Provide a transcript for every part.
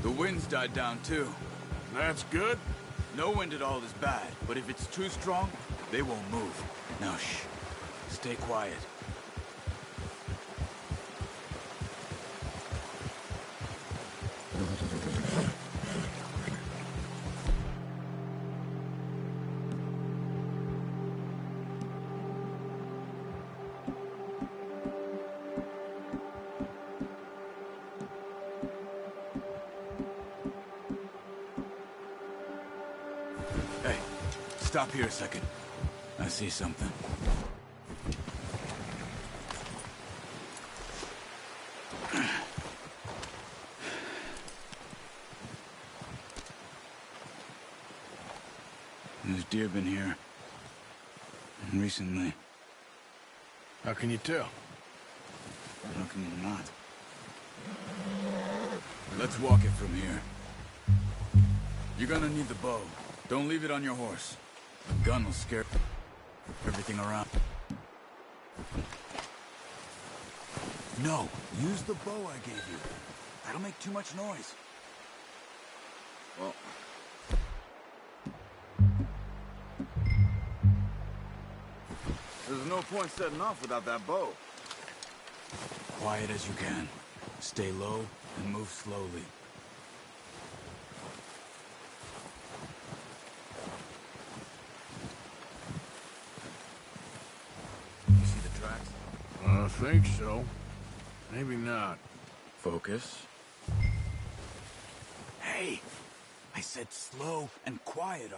The wind's died down too. That's good. No wind at all is bad, but if it's too strong, they won't move. Now shh. Stay quiet. Hey, stop here a second. I see something. There's deer been here. Recently. How can you tell? How can you not? Let's walk it from here. You're gonna need the bow. Don't leave it on your horse. The gun will scare everything around. No, use the bow I gave you. That'll make too much noise. Well... There's no point setting off without that bow. Quiet as you can. Stay low and move slowly. You see the tracks? I think so. Maybe not. Focus. Hey! I said slow and quiet.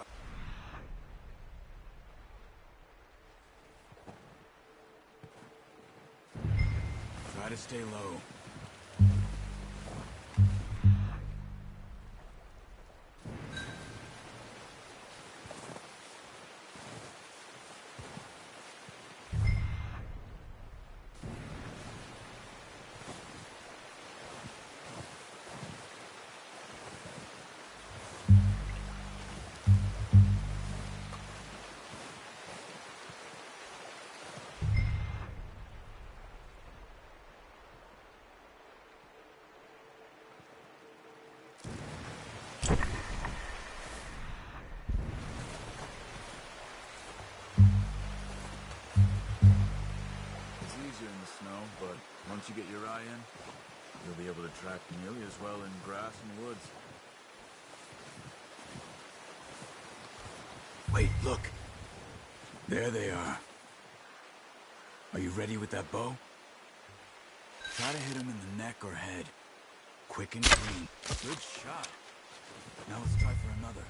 Try to stay low. But once you get your eye in, you'll be able to track nearly as well in grass and woods. Wait, look. There they are. Are you ready with that bow? Try to hit him in the neck or head. Quick and clean. Good shot. Now let's try for another.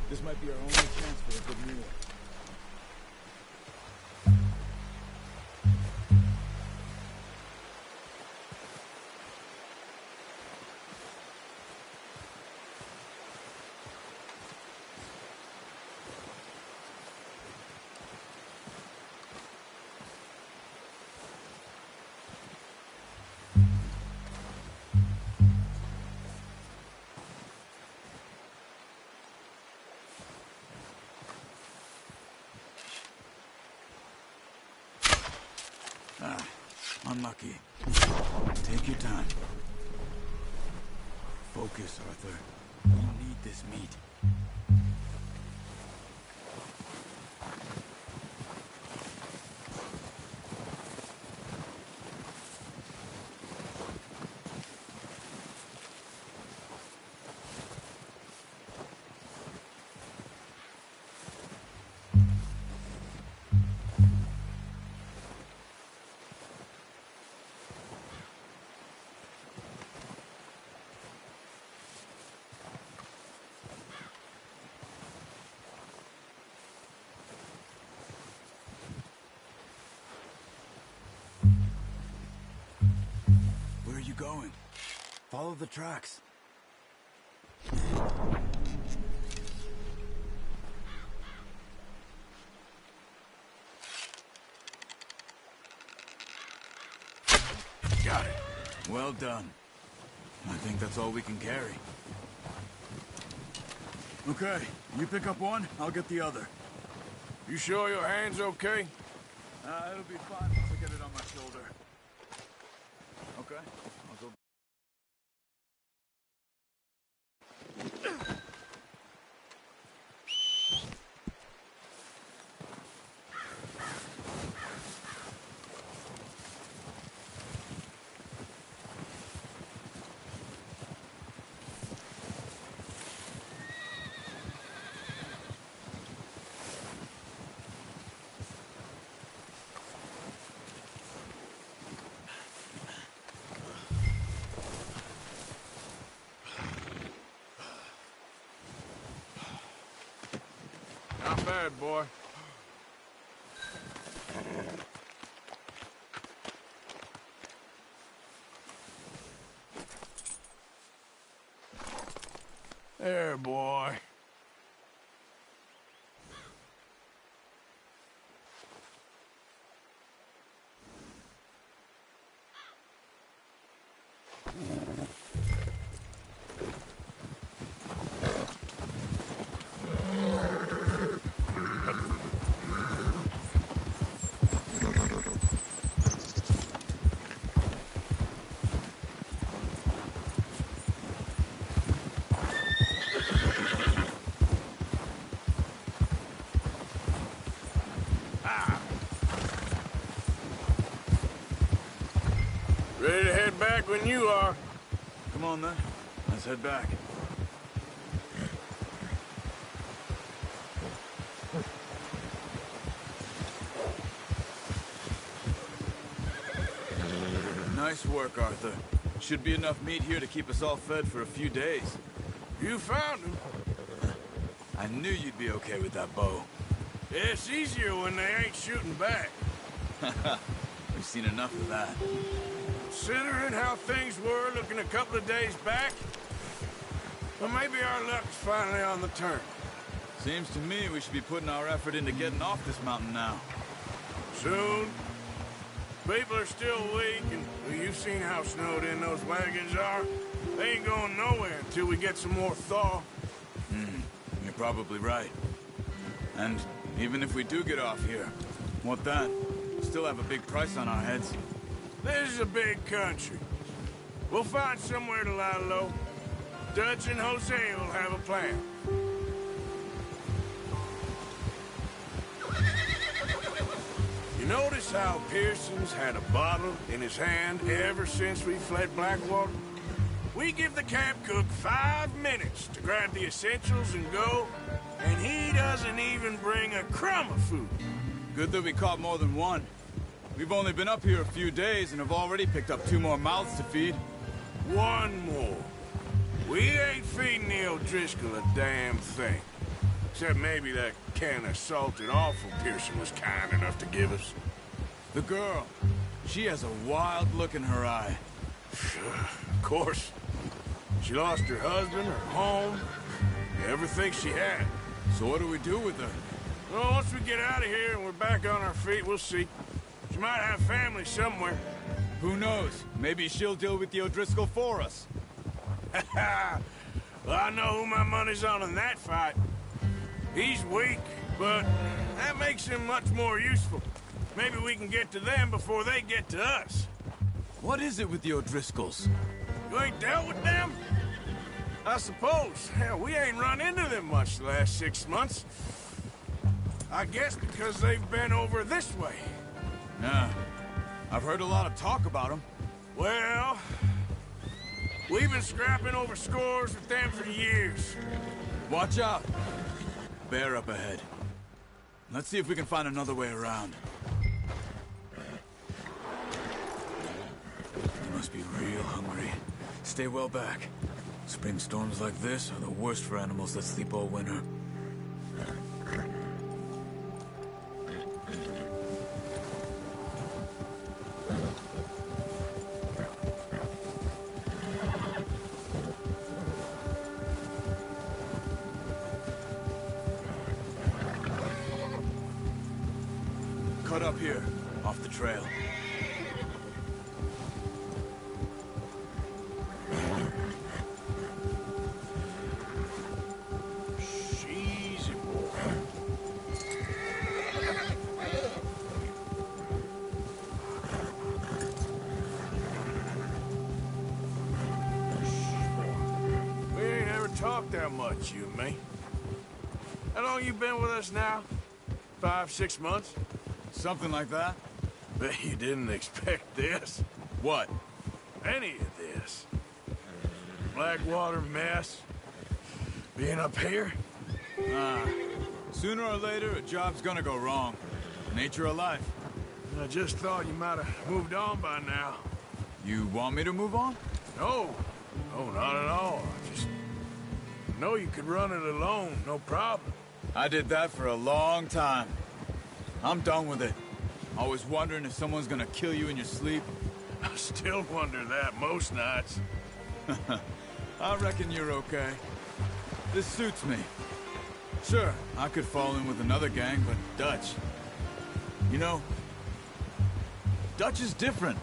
This might be our only chance for a good meal. unlucky. Take your time. Focus, Arthur. You need this meat. Where are you going? Follow the tracks. Got it. Well done. I think that's all we can carry. Okay, you pick up one, I'll get the other. You sure your hand's okay? It'll be fine once I get it on my shoulder. Okay, I'll go. Not bad, boy. There, boy. Ready to head back when you are. Come on then, let's head back. Nice work, Arthur. Should be enough meat here to keep us all fed for a few days. You found him. I knew you'd be okay with that bow. It's easier when they ain't shooting back. We've seen enough of that. Considering how things were looking a couple of days back, well, maybe our luck's finally on the turn. Seems to me we should be putting our effort into getting off this mountain now. Soon. People are still weak, and well, you've seen how snowed in those wagons are. They ain't going nowhere until we get some more thaw. You're probably right. And even if we do get off here, what then? Still have a big price on our heads. This is a big country. We'll find somewhere to lie low. Dutch and Hosea will have a plan. You notice how Pearson's had a bottle in his hand ever since we fled Blackwater? We give the camp cook 5 minutes to grab the essentials and go, and he doesn't even bring a crumb of food. Good that we caught more than one. We've only been up here a few days and have already picked up 2 more mouths to feed. One more. We ain't feeding the O'Driscoll a damn thing. Except maybe that can of salted offal Pearson was kind enough to give us. The girl. She has a wild look in her eye. Of course. She lost her husband, her home, everything she had. So what do we do with her? Well, once we get out of here and we're back on our feet, we'll see. She might have family somewhere. Who knows? Maybe she'll deal with the O'Driscoll for us. Well, I know who my money's on in that fight. He's weak, but that makes him much more useful. Maybe we can get to them before they get to us. What is it with the O'Driscolls? You ain't dealt with them? I suppose. Hell, we ain't run into them much the last 6 months. I guess because they've been over this way. Nah. I've heard a lot of talk about them. Well, we've been scrapping over scores with them for years. Watch out. Bear up ahead. Let's see if we can find another way around. You must be real hungry. Stay well back. Spring storms like this are the worst for animals that sleep all winter. Cut up here, off the trail. Easy, boy. We ain't ever talked that much, you and me. How long you been with us now? 5, 6 months? Something like that? Bet you didn't expect this. What? Any of this. Blackwater mess. Being up here? Sooner or later, a job's gonna go wrong. Nature of life. I just thought you might have moved on by now. You want me to move on? No. No, not at all. I just know you could run it alone, no problem. I did that for a long time. I'm done with it. Always wondering if someone's gonna kill you in your sleep. I still wonder that most nights. I reckon you're okay. This suits me. Sure, I could fall in with another gang, but Dutch... You know, Dutch is different.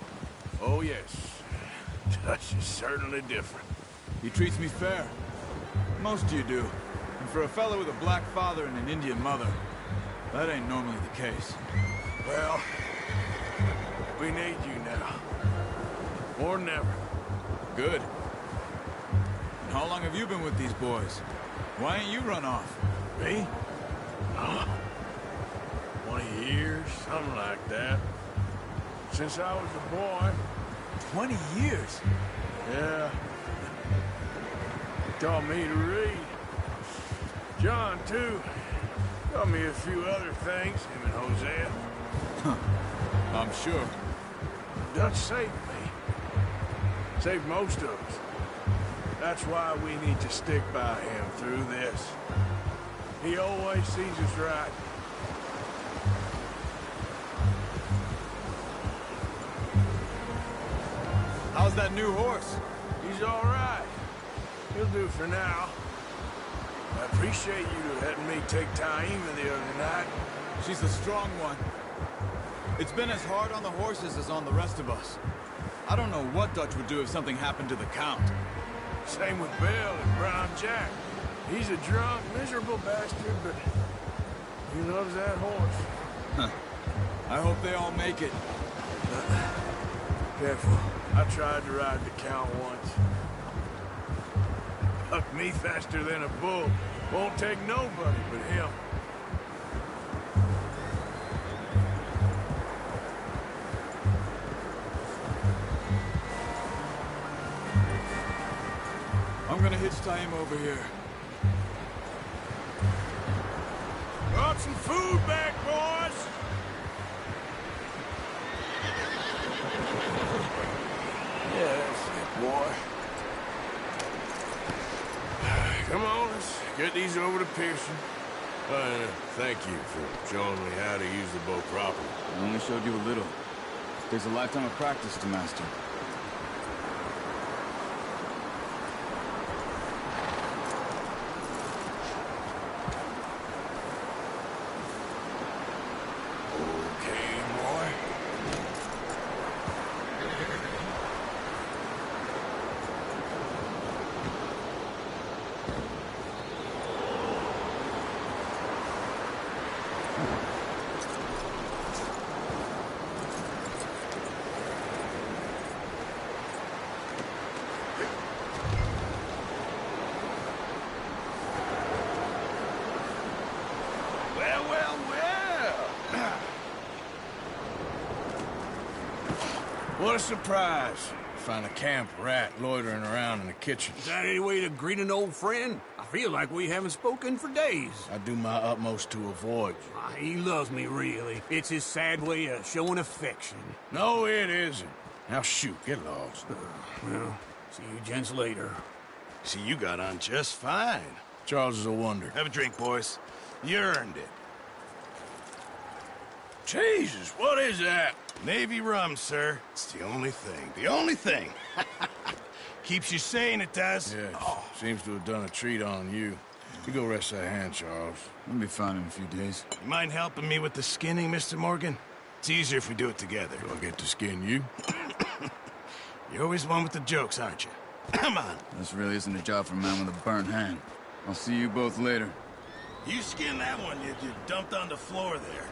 Oh, yes. Dutch is certainly different. He treats me fair. Most of you do. And for a fellow with a black father and an Indian mother, that ain't normally the case. Well, we need you now. More than ever. Good. And how long have you been with these boys? Why ain't you run off? Me? Oh, 20 years, something like that. Since I was a boy. 20 years? Yeah. Taught me to read. John, too. Taught me a few other things, him and Hosea. I'm sure. Dutch saved me. Saved most of us. That's why we need to stick by him through this. He always sees us right. How's that new horse? He's all right. He'll do for now. I appreciate you letting me take Taima the other night. She's a strong one. It's been as hard on the horses as on the rest of us. I don't know what Dutch would do if something happened to the Count. Same with Bill and Brown Jack. He's a drunk, miserable bastard, but he loves that horse. I hope they all make it. Careful. I tried to ride the Count once. Hucked me faster than a bull. Won't take nobody but him. I'm gonna hitch Taima over here. Brought some food back, boys! Yeah, that's it, boy. Come on, let's get these over to Pearson. Thank you for showing me how to use the boat properly. I only showed you a little. Takes a lifetime of practice to master. Okay, boy. well. What a surprise. Find a camp rat loitering around in the kitchen. Is that any way to greet an old friend? I feel like we haven't spoken for days. I do my utmost to avoid you. He loves me, really. It's his sad way of showing affection. No, it isn't. Now shoot, get lost. Well, see you gents later. See, you got on just fine. Charles is a wonder. Have a drink, boys. You earned it. Jesus, what is that? Navy rum, sir. It's the only thing. The only thing. Keeps you sane, it does. Yeah, seems to have done a treat on you. You go rest that hand, Charles. I'll be fine in a few days. You mind helping me with the skinning, Mr. Morgan? It's easier if we do it together. Do I get to skin you? You're always one with the jokes, aren't you? Come on. This really isn't a job for a man with a burnt hand. I'll see you both later. You skin that one you dumped on the floor there.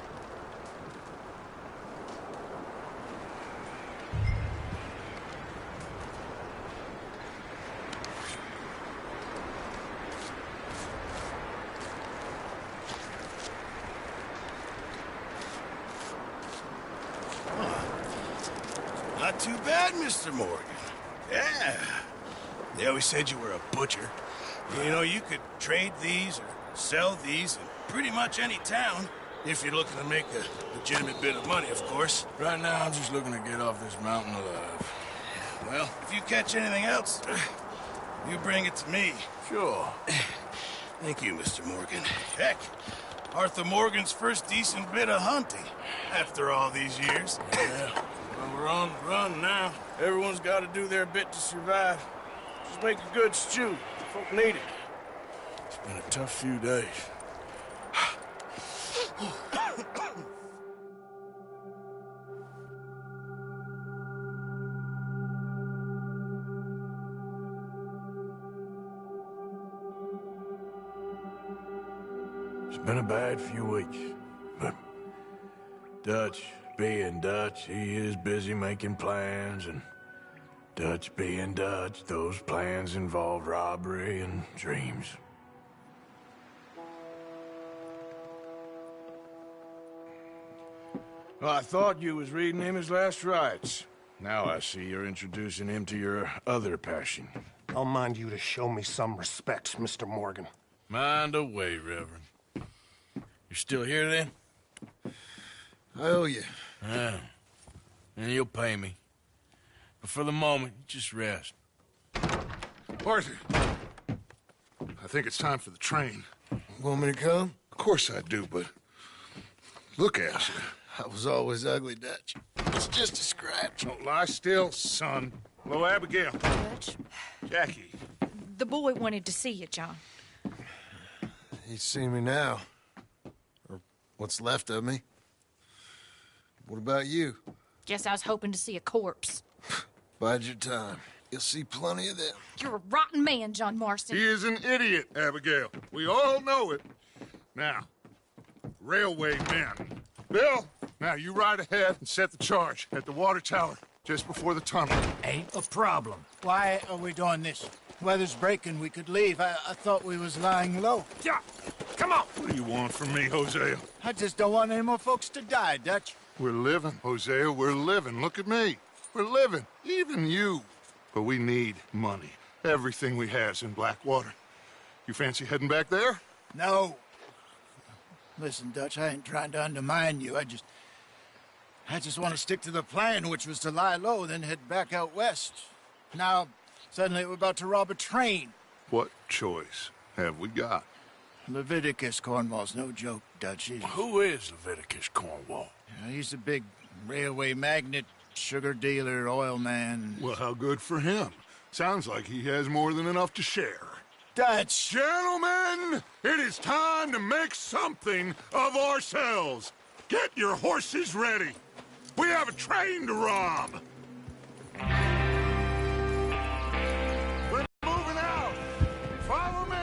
Not too bad, Mr. Morgan. Yeah. They always said you were a butcher. You know, you could trade these or sell these in pretty much any town, if you're looking to make a legitimate bit of money, of course. Right now, I'm just looking to get off this mountain alive. Well, if you catch anything else, you bring it to me. Sure. Thank you, Mr. Morgan. Heck, Arthur Morgan's first decent bit of hunting after all these years. Yeah. Well, we're on the run now. Everyone's got to do their bit to survive. Just make a good stew. Folk need it. It's been a tough few days. It's been a bad few weeks, but Dutch being Dutch, he is busy making plans, and Dutch being Dutch, those plans involve robbery and dreams. Well, I thought you was reading him his last rites. Now I see you're introducing him to your other passion. I'll mind you to show me some respect, Mr. Morgan. Mind away, Reverend. You're still here, then? I owe you. Yeah. And you'll pay me. But for the moment, just rest. Arthur, I think it's time for the train. Want me to come? Of course I do, but look at you. I was always ugly, Dutch. It's just a scratch. Don't lie still, son. Hello, Abigail. Dutch, Jackie. the boy wanted to see you, John. He's seen me now. Or what's left of me. What about you? Guess I was hoping to see a corpse. Bide your time. You'll see plenty of them. You're a rotten man, John Marston. He is an idiot, Abigail. We all know it. Now, railway men. Bill, now you ride ahead and set the charge at the water tower just before the tunnel. Ain't a problem. Why are we doing this? Weather's breaking, we could leave. I thought we was lying low. Yeah, come on. What do you want from me, Hosea? I just don't want any more folks to die, Dutch. We're living, Hosea, we're living. Look at me. We're living, even you. But we need money. Everything we has in Blackwater. You fancy heading back there? No. Listen, Dutch, I ain't trying to undermine you. I just want to stick to the plan, which was to lie low, then head back out west. Now, suddenly we're about to rob a train. What choice have we got? Leviticus Cornwall's no joke, Dutch. Who is Leviticus Cornwall? He's a big railway magnate, sugar dealer, oil man. Well, how good for him. Sounds like he has more than enough to share. Dutch! Gentlemen, it is time to make something of ourselves. Get your horses ready. We have a train to rob. We're moving out. Follow me.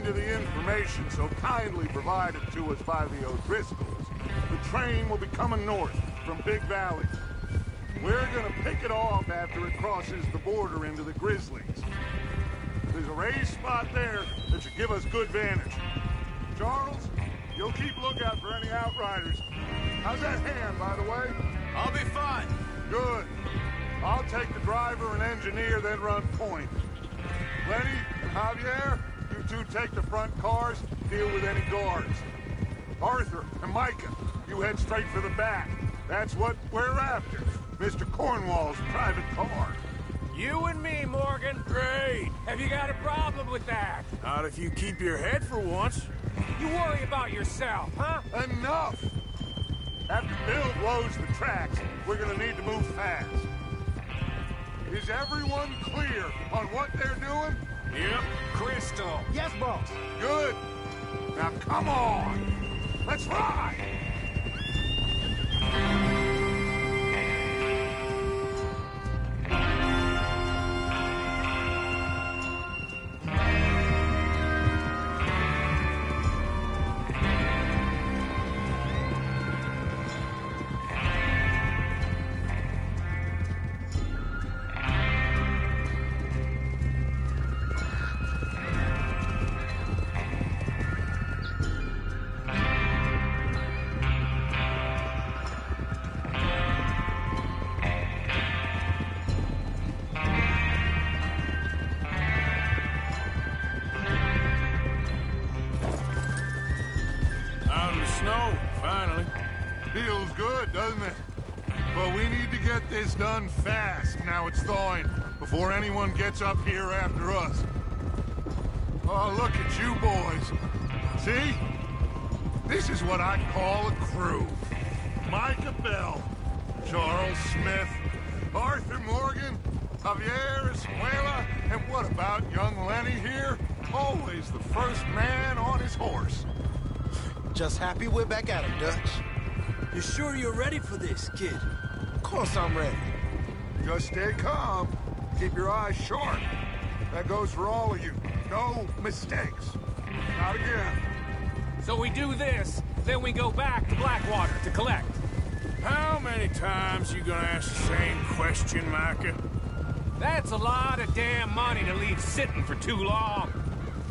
to the information so kindly provided to us by the O'Driscolls, the train will be coming north from Big Valley. We're gonna pick it off after it crosses the border into the Grizzlies. There's a raised spot there that should give us good vantage. Charles, you'll keep lookout for any outriders. How's that hand, by the way? I'll be fine. Good. I'll take the driver and engineer, then run point. Lenny and Javier, you two take the front cars, deal with any guards. Arthur and Micah, you head straight for the back. That's what we're after. Mr. Cornwall's private car. You and me, Morgan. Great. Have you got a problem with that? Not if you keep your head for once. You worry about yourself, huh? Enough! After Bill blows the tracks, we're gonna need to move fast. Is everyone clear on what they're doing? Yep. Crystal. Yes, boss. Good. Now come on. Let's ride! Out in the snow, finally. Feels good, doesn't it? But we need to get this done fast now it's thawing, before anyone gets up here after us. Oh, look at you boys. See? This is what I call a crew. Micah Bell, Charles Smith, Arthur Morgan, Javier Escuela, and what about young Lenny here? Always the first man on his horse. Just happy we're back at it, Dutch. You sure you're ready for this, kid? Of course I'm ready. Just stay calm. Keep your eyes sharp. That goes for all of you. No mistakes. Not again. So we do this, then we go back to Blackwater to collect. How many times you gonna ask the same question, Micah? That's a lot of damn money to leave sitting for too long.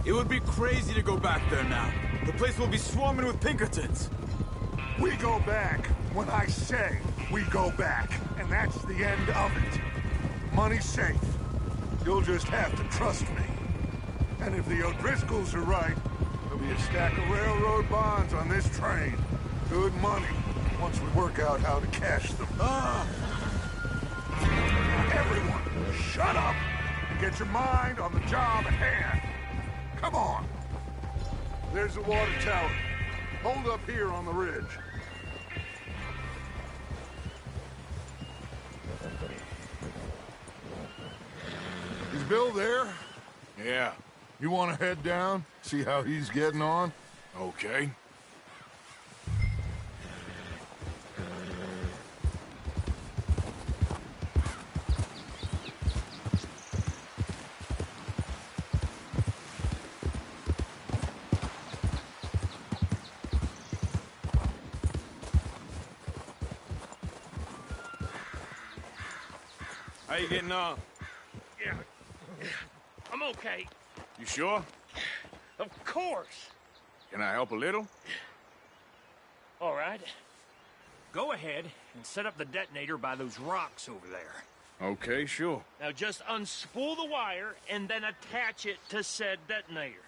It would be crazy to go back there now. The place will be swarming with Pinkertons. We go back when I say we go back, and that's the end of it. Money's safe. You'll just have to trust me. And if the O'Driscolls are right, there'll be a stack of railroad bonds on this train. Good money, once we work out how to cash them. Everyone, shut up and get your mind on the job at hand. Come on. There's the water tower. Hold up here on the ridge. Is Bill there? Yeah. You want to head down, see how he's getting on? Okay. How you getting on? Yeah. I'm okay. You sure? Of course. Can I help a little? All right. Go ahead and set up the detonator by those rocks over there. Okay, sure. Now just unspool the wire and then attach it to said detonator.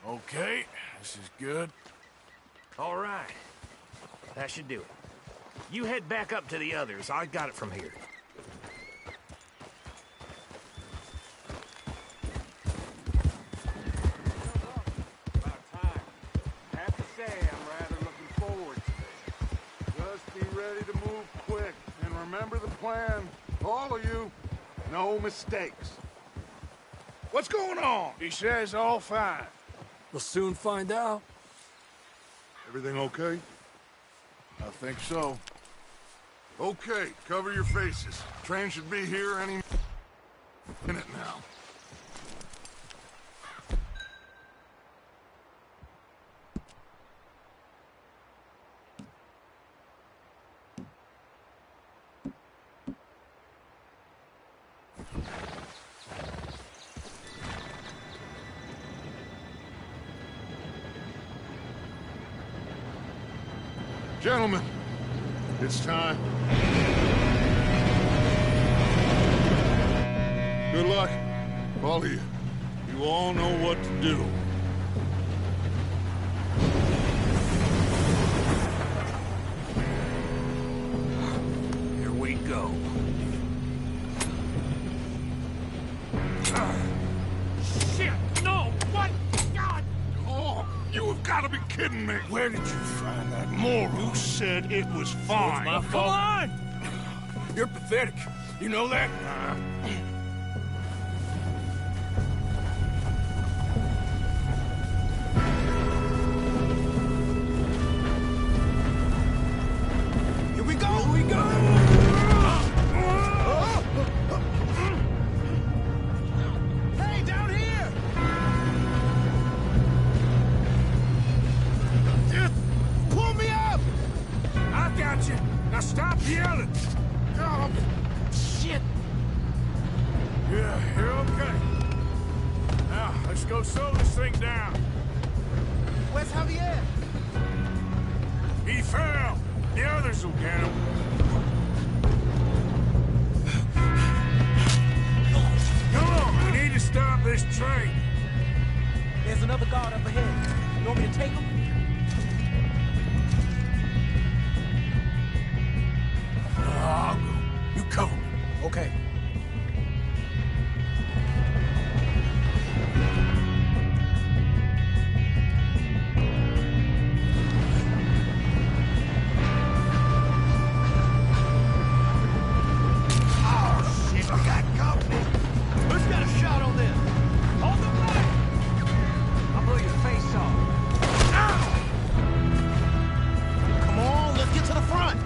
Okay, this is good. All right. That should do it. You head back up to the others. I got it from here. About time. I have to say, I'm rather looking forward to this. Just be ready to move quick. And remember the plan. All of you, no mistakes. What's going on? He says all fine. We'll soon find out. Everything okay? I think so. Okay, cover your faces. Train should be here any minute now. Gentlemen, it's time. Good luck, all of you. You all know what to do. Here we go. Shit! No! What? God! Oh, you have got to be kidding me. Where did you find that moron? You said it was fine. My fault. Come on! You're pathetic. You know that? Here we go! Here we go! Hey, down here! Just pull me up! I got you. Now stop yelling. Oh, shit! Yeah, you're okay. Now, let's go slow this thing down. Where's Javier? He fell. The others will get him. Come on, we need to stop this train. There's another guard up ahead. You want me to take him? I'll go. You cover me. Okay. Oh, shit, we got company! Who's got a shot on this? Hold the line! I'll blow your face off. Come on, let's get to the front!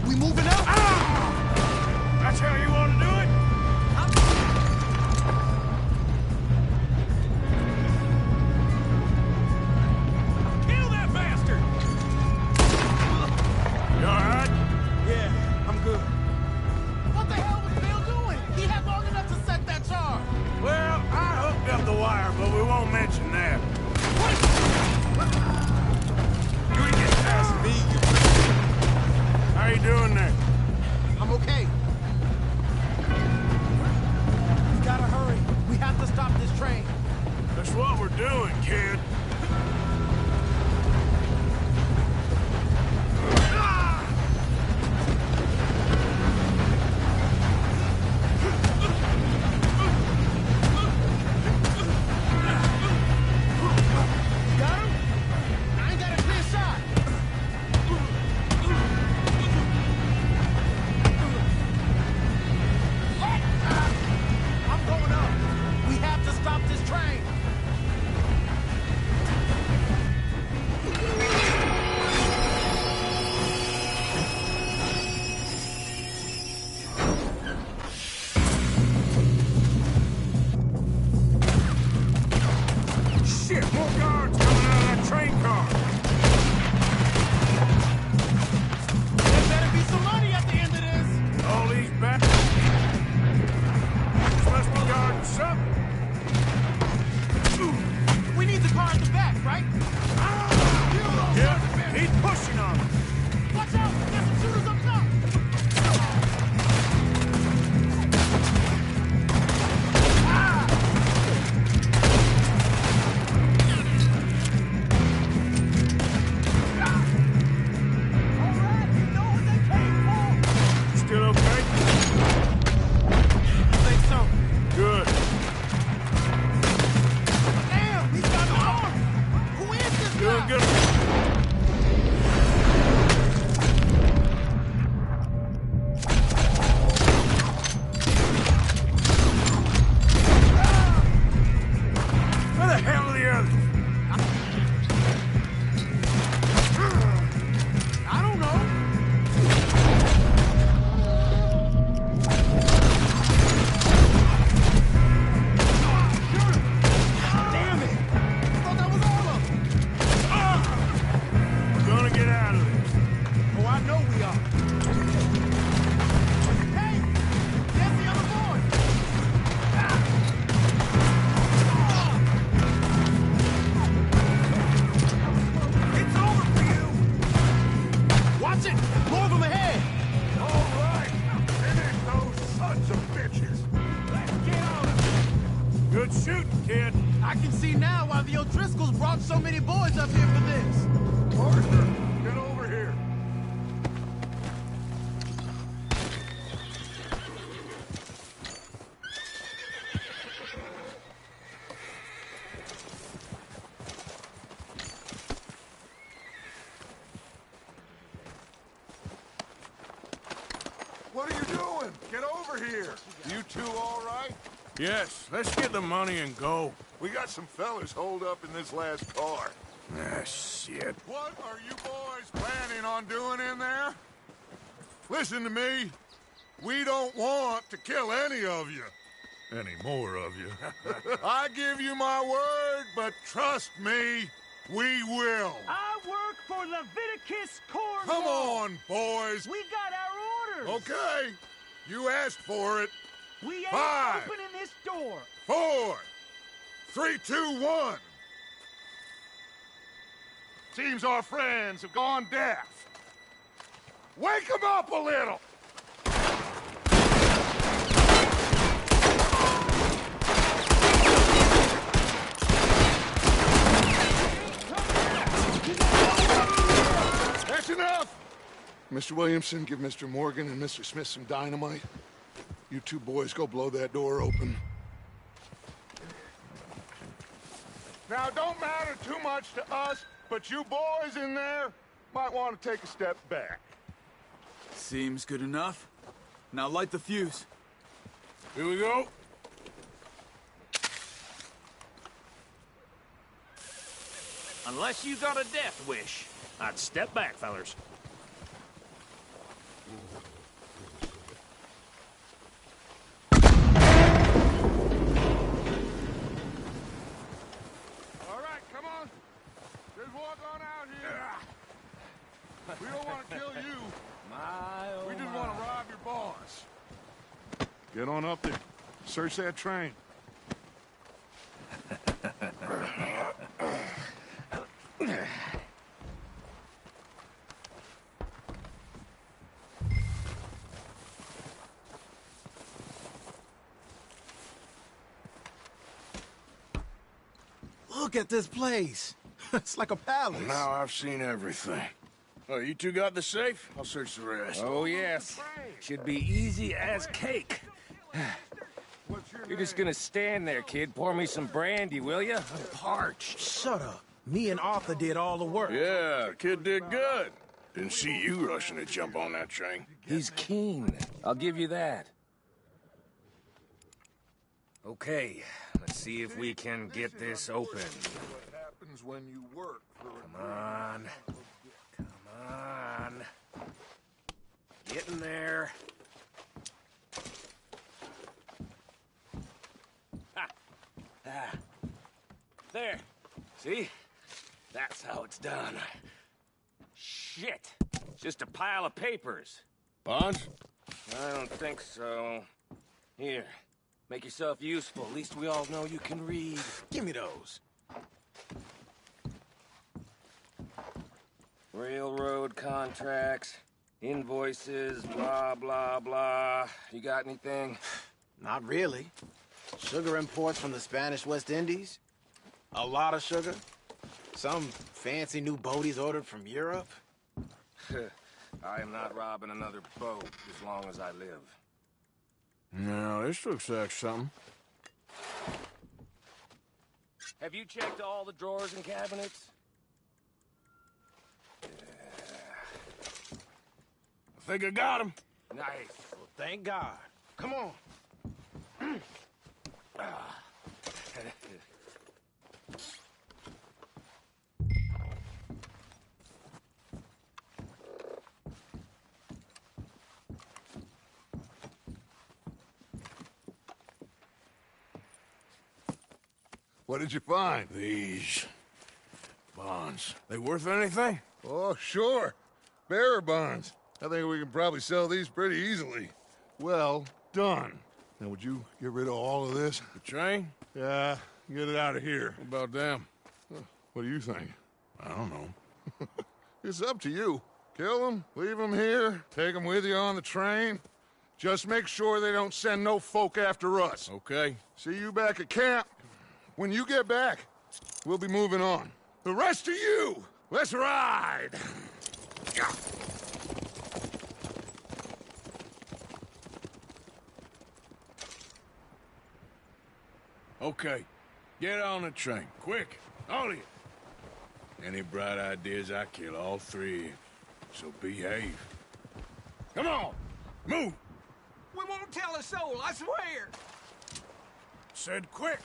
We moving up? That's how you want to do it? Kill that bastard! You all right? Yeah, I'm good. What the hell was Bill doing? He had long enough to set that charge. Well, I hooked up the wire, but we won't mention that. You ain't get past me, you... How you doing there? I'm okay. We gotta hurry. We have to stop this train. That's what we're doing, kid. Got him? I ain't got a clear shot. I'm going up. We have to stop this train. Quit shooting, kid. I can see now why the O'Driscolls brought so many boys up here for this. Parker, get over here. What are you doing? Get over here. You two all right? Yes, let's get the money and go. We got some fellas holed up in this last car. Ah, shit. What are you boys planning on doing in there? Listen to me. We don't want to kill any of you. Any more of you. I give you my word, but trust me, we will. I work for Leviticus Cornwall. Come on, boys. We got our orders. Okay. You asked for it. We ain't 5, opening this door. 4, 3, 2, 1. Seems our friends have gone deaf. Wake them up a little! That's enough! Mr. Williamson, give Mr. Morgan and Mr. Smith some dynamite. You two boys go blow that door open. Now, don't matter too much to us, but you boys in there might want to take a step back. Seems good enough. Now light the fuse. Here we go. Unless you got a death wish, I'd step back, fellers. All right, come on. Just walk on out here. We don't want to kill you. We just want to rob your boss. Get on up there. Search that train. Look at this place. It's like a palace. Now I've seen everything. Oh, you two got the safe? I'll search the rest. Oh, yes. Should be easy as cake. You're just gonna stand there, kid. Pour me some brandy, will you? I'm parched. Shut up. Me and Arthur did all the work. Yeah, kid did good. Didn't see you rushing to jump on that train. He's keen. I'll give you that. Okay, let's see if we can get this open. What happens when you work for Come on. Come on. Get in there. Ha! Ah. There. See? That's how it's done. Shit. It's just a pile of papers. Bonds? I don't think so. Here. Make yourself useful. At least we all know you can read. Give me those. Railroad contracts, invoices, blah, blah, blah. You got anything? Not really. Sugar imports from the Spanish West Indies. A lot of sugar. Some fancy new boat he's ordered from Europe. I am not robbing another boat as long as I live. No, this looks like something. Have you checked all the drawers and cabinets? I think I got him. Nice. Well, thank God. Come on. What did you find? These bonds. They worth anything? Oh, sure. Bearer bonds. I think we can probably sell these pretty easily. Well done. Now, would you get rid of all of this? The train? Yeah, get it out of here. What about them? What do you think? I don't know. It's up to you. Kill them, leave them here, take them with you on the train. Just make sure they don't send no folk after us. Okay. See you back at camp. If When you get back, we'll be moving on. The rest of you, let's ride! Okay, get on the train, quick, all of you. Any bright ideas, I kill all three of you, so behave. Come on, move! We won't tell a soul, I swear! Said quick!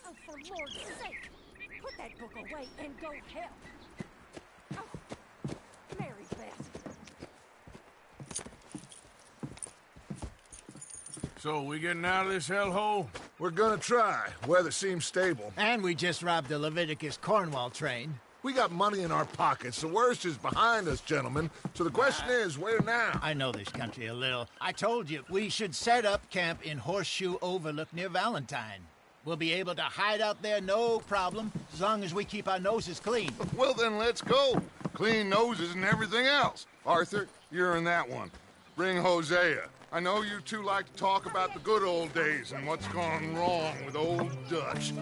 Oh, for Lord's sake! Put that book away and go help! Oh, Mary Beth. So, we getting out of this hellhole? We're gonna try. Weather seems stable. And we just robbed the Leviticus Cornwall train. We got money in our pockets. The worst is behind us, gentlemen. So the question is, where now? I know this country a little. I told you, we should set up camp in Horseshoe Overlook near Valentine. We'll be able to hide out there no problem, as long as we keep our noses clean. Well, then let's go. Clean noses and everything else. Arthur, you're in that one. Bring Hosea. I know you two like to talk about the good old days and what's gone wrong with old Dutch.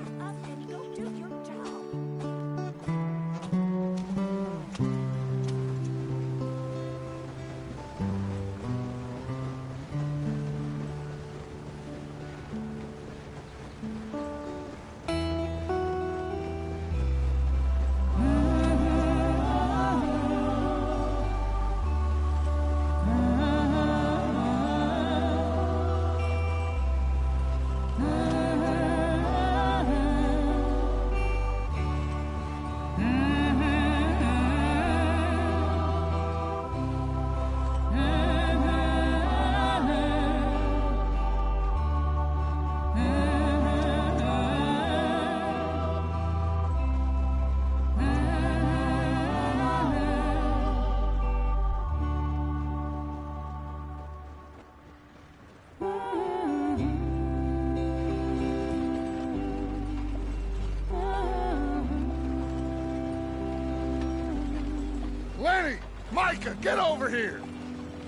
Micah, get over here!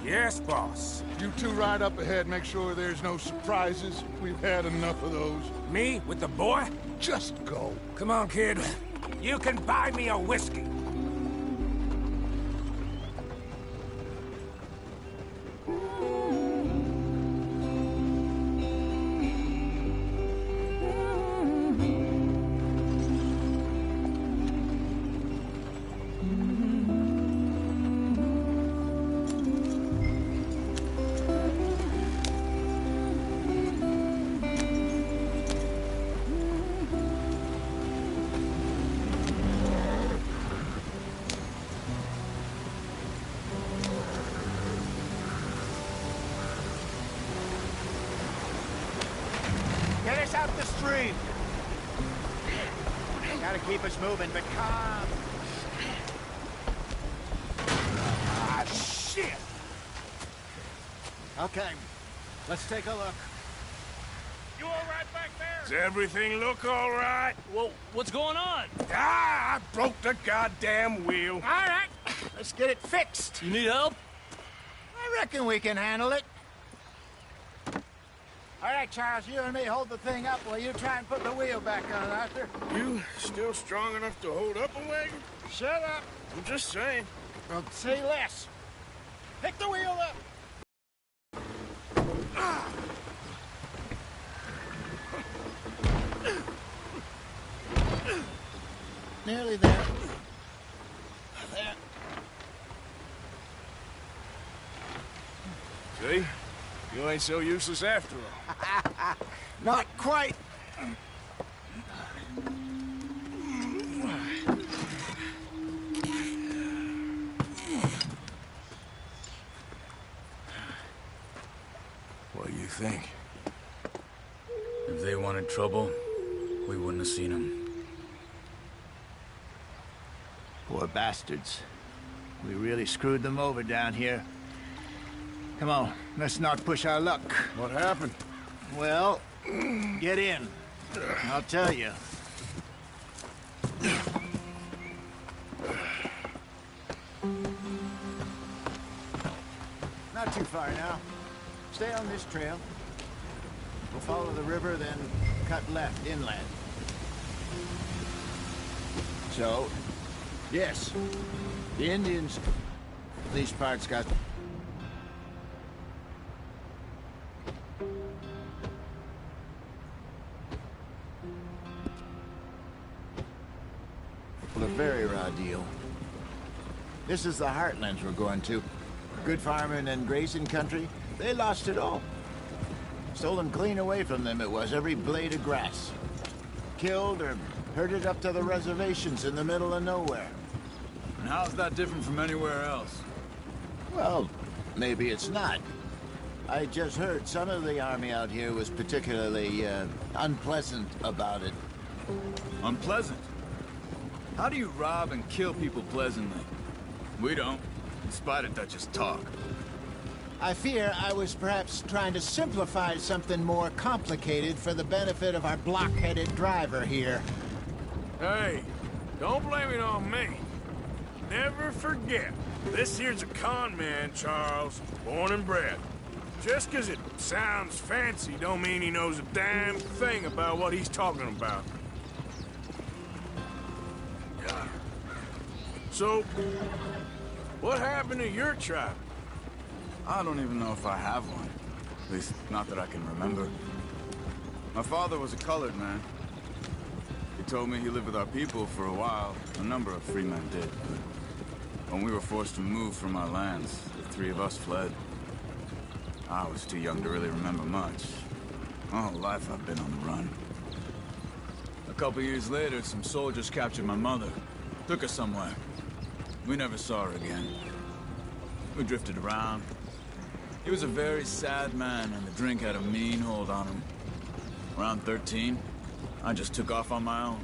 Yes, boss. You two ride up ahead, make sure there's no surprises. We've had enough of those. Me with the boy? Just go. Come on, kid. You can buy me a whiskey. Get us out the stream. Gotta keep us moving, but calm. Ah, shit! Okay, let's take a look. You all right back there? Does everything look all right? Well, what's going on? Ah, I broke the goddamn wheel. All right, let's get it fixed. You need help? I reckon we can handle it. All right, Charles, you and me hold the thing up while you try and put the wheel back on, Arthur. You still strong enough to hold up a wagon? Shut up. I'm just saying. Well, say less. Pick the wheel up. Nearly there. There. See? You ain't so useless after all. Not quite. What do you think? If they wanted trouble, we wouldn't have seen them. Poor bastards. We really screwed them over down here. Come on, let's not push our luck. What happened? Well, get in. I'll tell you. Not too far now. Stay on this trail. We'll follow the river, then cut left inland. So, yes, the Indians, these parts got... Well, a very raw deal. This is the heartlands we're going to. Good farming and grazing country, they lost it all. Stolen clean away from them it was, every blade of grass. Killed or herded up to the reservations in the middle of nowhere. And how's that different from anywhere else? Well, maybe it's not. I just heard some of the army out here was particularly, unpleasant about it. Unpleasant? How do you rob and kill people pleasantly? We don't, in spite of Dutch's talk. I fear I was perhaps trying to simplify something more complicated for the benefit of our block-headed driver here. Hey, don't blame it on me. Never forget, this here's a con man, Charles, born and bred. Just 'cause it sounds fancy don't mean he knows a damn thing about what he's talking about. So, what happened to your tribe? I don't even know if I have one. At least, not that I can remember. My father was a colored man. He told me he lived with our people for a while. A number of free men did. But when we were forced to move from our lands, the three of us fled. I was too young to really remember much. My whole life I've been on the run. A couple years later, some soldiers captured my mother. Took her somewhere. We never saw her again. We drifted around. He was a very sad man, and the drink had a mean hold on him. Around 13, I just took off on my own.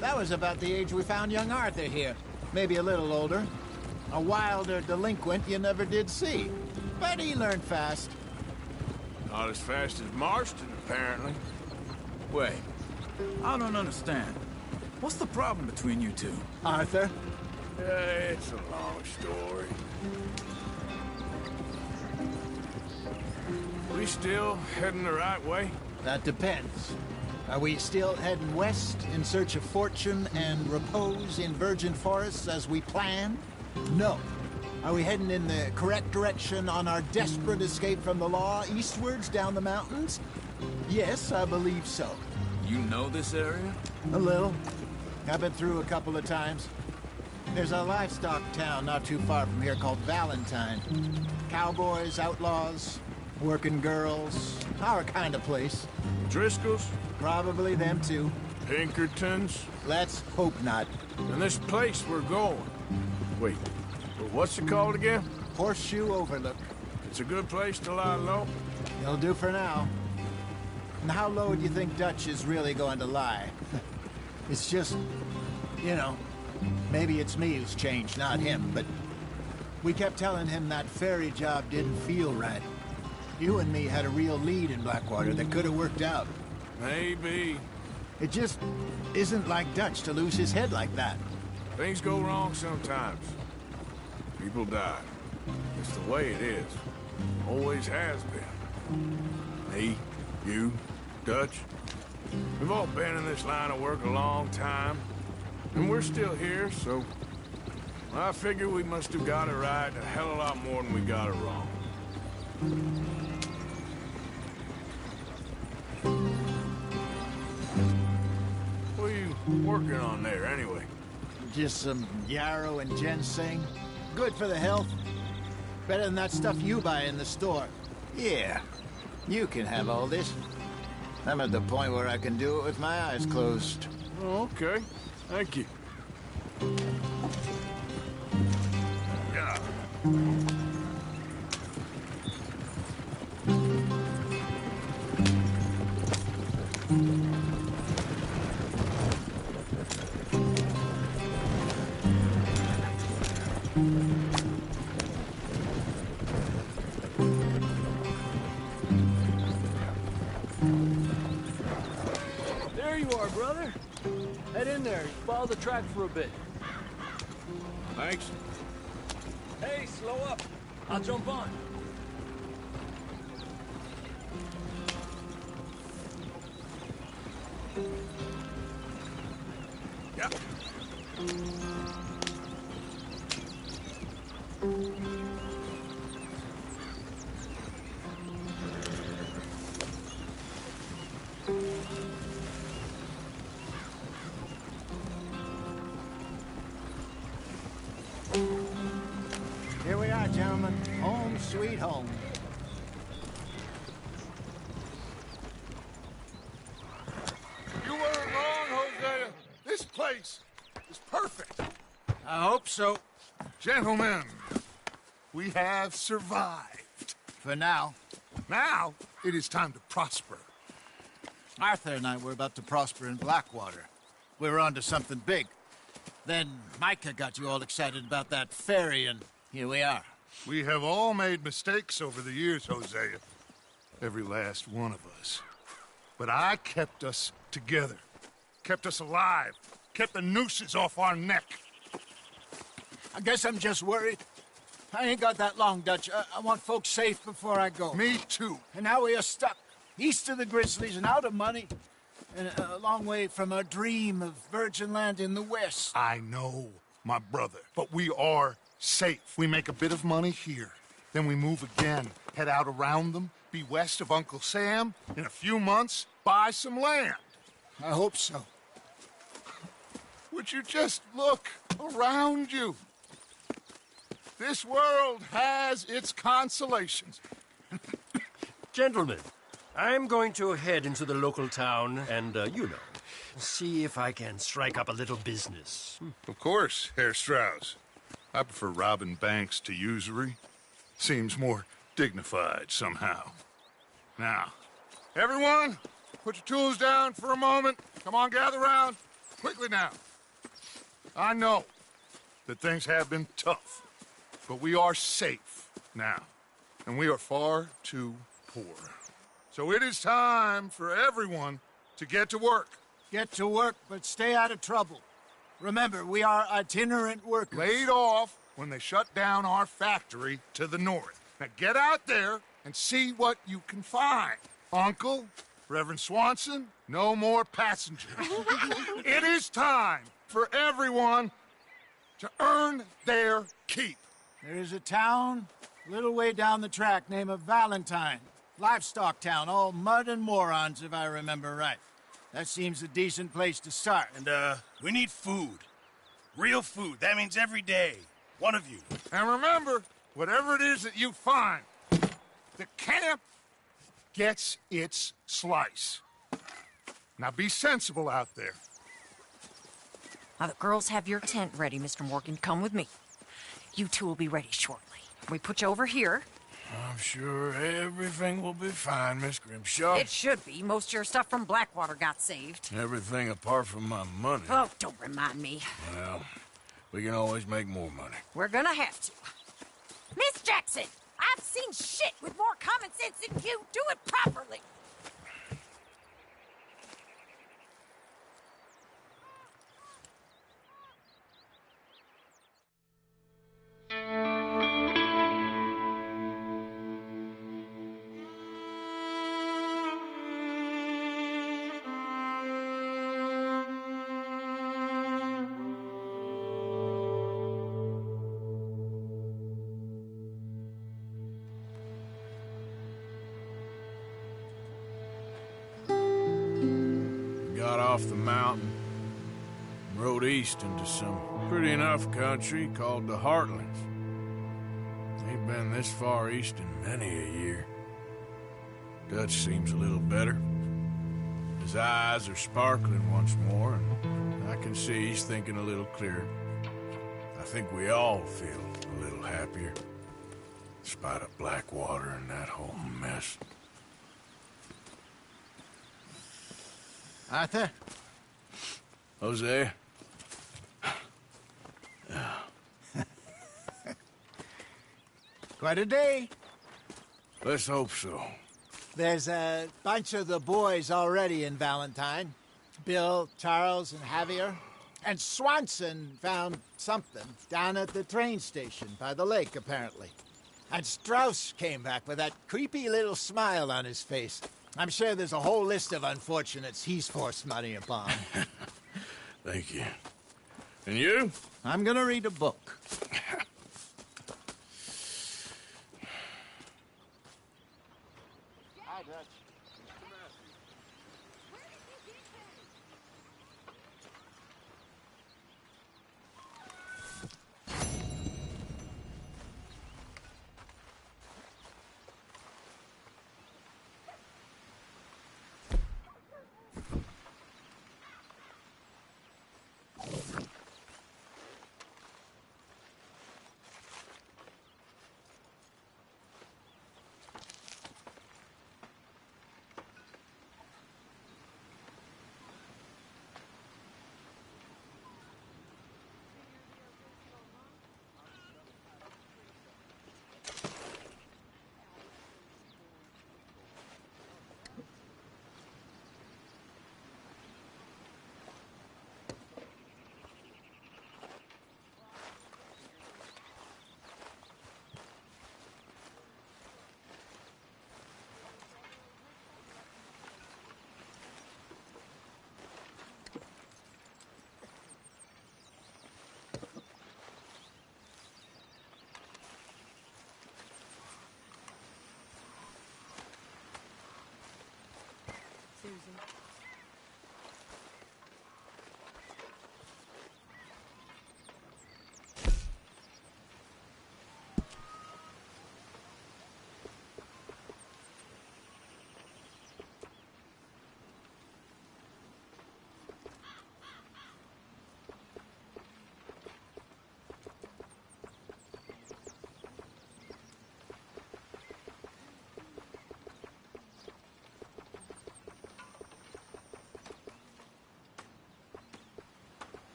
That was about the age we found young Arthur here. Maybe a little older. A wilder delinquent you never did see. But he learned fast. Not as fast as Marston, apparently. Wait, I don't understand. What's the problem between you two? Arthur, It's a long story. We still heading the right way? That depends. Are we still heading west in search of fortune and repose in virgin forests as we planned? No. Are we heading in the correct direction on our desperate escape from the law eastwards down the mountains? Yes, I believe so. You know this area? A little. I've been through a couple of times. There's a livestock town not too far from here called Valentine. Cowboys, outlaws, working girls, our kind of place. Driscoll's? Probably them too. Pinkertons? Let's hope not. And this place we're going. Wait, what's it called again? Horseshoe Overlook. It's a good place to lie low? It'll do for now. And how low do you think Dutch is really going to lie? It's just, you know, maybe it's me who's changed, not him, but we kept telling him that ferry job didn't feel right. You and me had a real lead in Blackwater that could have worked out. Maybe. It just isn't like Dutch to lose his head like that. Things go wrong sometimes. People die. It's the way it is. Always has been. Me, you, Dutch. We've all been in this line of work a long time. And we're still here, so... I figure we must have got it right a hell of a lot more than we got it wrong. What are you working on there, anyway? Just some yarrow and ginseng. Good for the health. Better than that stuff you buy in the store. Yeah, you can have all this. I'm at the point where I can do it with my eyes closed. Oh, okay. Thank you. Yeah. There you are, brother. Head in there. Follow the track for a bit. Thanks. Hey, slow up. I'll jump on. Yeah. Here we are, gentlemen. Home sweet home. You weren't wrong, Hosea. This place is perfect. I hope so. Gentlemen, we have survived. For now. Now, it is time to prosper. Arthur and I were about to prosper in Blackwater. We were onto something big. Then Micah got you all excited about that ferry, and here we are. We have all made mistakes over the years, Hosea. Every last one of us. But I kept us together. Kept us alive. Kept the nooses off our neck. I guess I'm just worried. I ain't got that long, Dutch. I want folks safe before I go. Me too. And now we are stuck, east of the Grizzlies and out of money, and a long way from our dream of virgin land in the west. I know, my brother, but we are safe. We make a bit of money here. Then we move again, head out around them, be west of Uncle Sam. In a few months, buy some land. I hope so. Would you just look around you? This world has its consolations. Gentlemen, I'm going to head into the local town and, see if I can strike up a little business. Of course, Herr Strauss. I prefer robbing banks to usury. Seems more dignified somehow. Now, everyone, put your tools down for a moment. Come on, gather round. Quickly now. I know that things have been tough, but we are safe now, and we are far too poor. So it is time for everyone to get to work. Get to work, but stay out of trouble. Remember, we are itinerant workers. Laid off when they shut down our factory to the north. Now get out there and see what you can find. Uncle, Reverend Swanson, no more passengers. It is time for everyone to earn their keep. There is a town a little way down the track named Valentine. Livestock town, all mud and morons, if I remember right. That seems a decent place to start. And, we need food. Real food. That means every day. One of you. And remember, whatever it is that you find, the camp gets its slice. Now be sensible out there. Now, the girls have your tent ready, Mr. Morgan. Come with me. You two will be ready shortly. We put you over here. I'm sure everything will be fine, Miss Grimshaw. It should be. Most of your stuff from Blackwater got saved. Everything apart from my money. Oh, don't remind me. Well, we can always make more money. We're gonna have to. Miss Jackson, I've seen shit with more common sense than you. Do it properly. Got off the mountain, rode east into some pretty enough country called the Heartlands. Ain't been this far east in many a year. Dutch seems a little better. His eyes are sparkling once more, and I can see he's thinking a little clearer. I think we all feel a little happier, in spite of Blackwater and that whole mess. Arthur? Jose? Quite a day. Let's hope so. There's a bunch of the boys already in Valentine. Bill, Charles, and Javier. And Swanson found something down at the train station by the lake, apparently. And Strauss came back with that creepy little smile on his face. I'm sure there's a whole list of unfortunates he's forced money upon. Thank you. And you? I'm gonna read a book. Hi, Dutch. Susan.